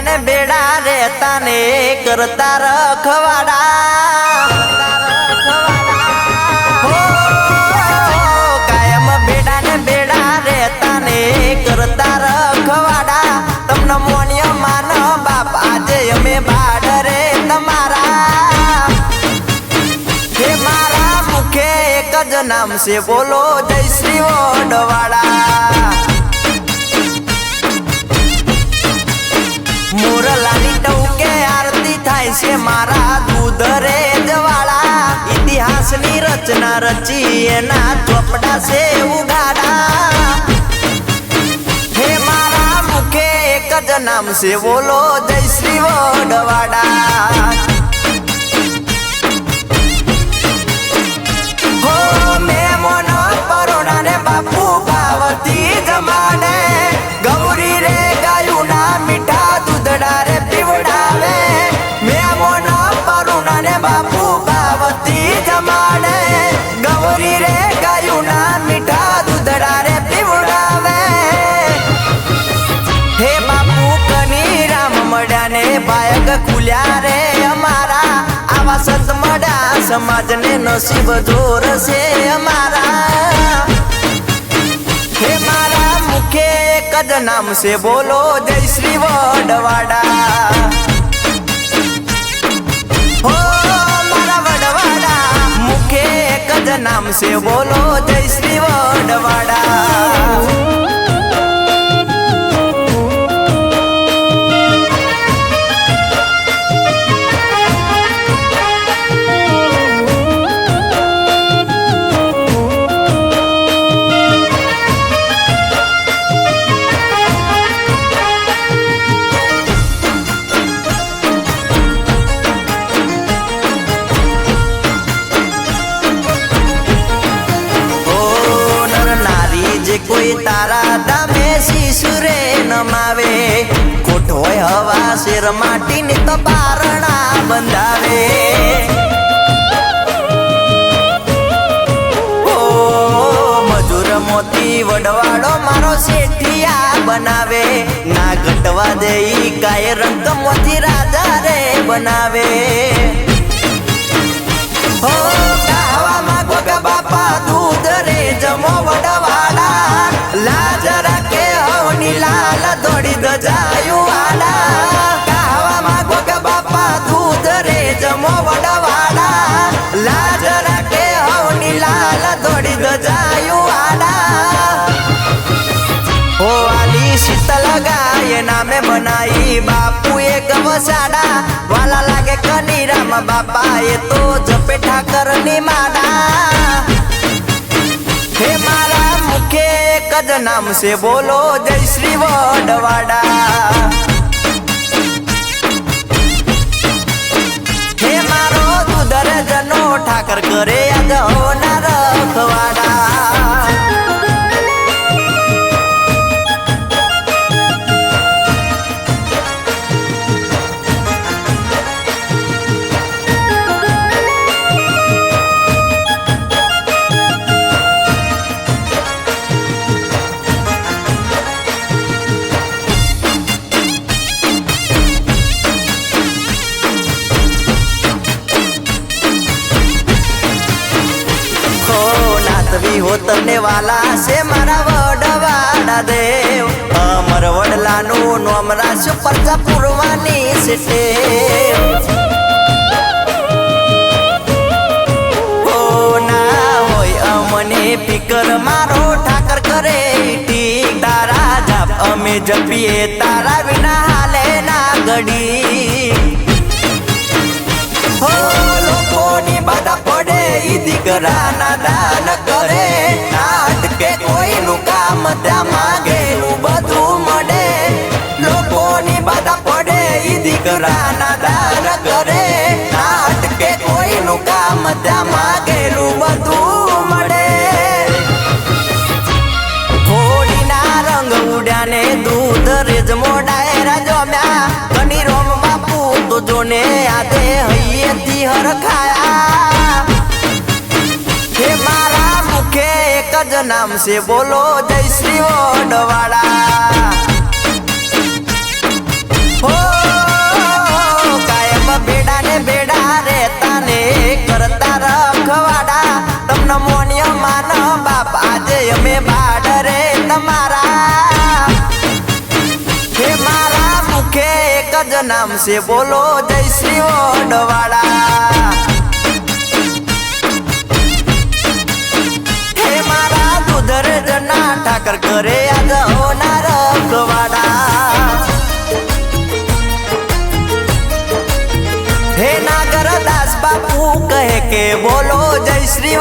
ને બેડા રહેતા ને કરતા રખવાડા કાયમ બેડા ને બેડા રહેતા ને કરતા રખવાડા તમને મોણ્ય માન બાપ આજે અમે બાડ રે તમારા હે મારા મુખે એક જ નામ છે બોલો જય શ્રી વડવાડા મોરલાની ટૌકે આરતી થાય છે મારા દૂધ રે જવાળા ઇતિહાસની રચના રચી એના ચોપડા છે ઉગાડા હે મારા મુખે એક જ નામ છે બોલો જય શ્રી વડવાડા હો મેમોન પરોણા ને બાપુ ભાવતી જમાડે ગૌરી રે ગાયું ના મીઠા દૂધડા રે પીવડાવે મેમોન પરોણા ને બાપુ ભાવતી જમાડે ગૌરી રે ગાયું ના મીઠા દૂધડા રે પીવડાવે હે બાપુ કની રામ મળ્યા ને ભાયગ ખુલ્યા રે અમારા આવા સંત મળ્યા સમાજ ને નસીબ જોર છે અમારા હે મારા મુખે એક જ નામ છે બોલો જય શ્રી વડવાડા હો મારા વડવાડા મુખે એક જ નામ છે બોલો જય શ્રી વડવાડા કોઈ તારા દામે શિશુરે નમાવે ખોટ હોય હવા શેર માટીની તો બારણા બંધાવે ઓ મજૂર મોતી વડવાડો મારો શેઠિયા બનાવે ના ઘટવા દે કાય રંગ મોતી રાજા રે બનાવે હો ગાવામાં ગોગા બાપા દૂધ રે જમો વડવાડા લાજ રાખે હવની લાલ દોડી દજાયું આલા ગાવામાં ગોગા બાપા દૂધ રે જમો વડવાડા લાજ રાખે હવની લાલ દોડી દજાયું આલા હો આલી શીતલ ગાય નામે બનાઈ બાપુ એક વસાડા વાલા લાગે કનીરામ બાપા એ તો જપે ઠાકર ની માડા હે મારા મુખે એક જ નામ છે બોલો જય શ્રી વડવાડા હે મારો દૂધર જનો ઠાકર કરે આજ હોના રખવાડા હો તમને વાલા છે મારા વડવાડા દેવ અમર વડલાનું નોમ રાખ્યું પરચા પૂરવાની છે ઓ ના હોય અમને ફિકર મારો ઠાકર કરે ઠીક તારા જાપ અમે જપીએ તારા વિના હાલે ના ઘડી હો લોકોની બાધા પડે ઈ દીકરાના દાન કરે નાટકે કોઈનું કામ ત્યાં માંગેલું બધું મળે લોકોની બાધા પડે ઈ દીકરાના દાન કરે નાટકે કોઈનું કામ ત્યાં માંગેલું બધું મળે હોળીના રંગ ઉડ્યા ને દૂધ રેજ મોડાએ રાજમ્યા કની રોમ બાપુ તો જોને આદે હૈયેથી હરખાયા હે મારા મુખે એક જ નામ છે બોલો જય શ્રી વડવાડા હો આખે એક જ નામ છે બોલો જય શ્રી વડવાડા હે મારા દુધર જના ઠાકર કરે આજ હોનાર રખવાડા હે નાગર દાસ બાપુ કહે કે બોલો જય શ્રી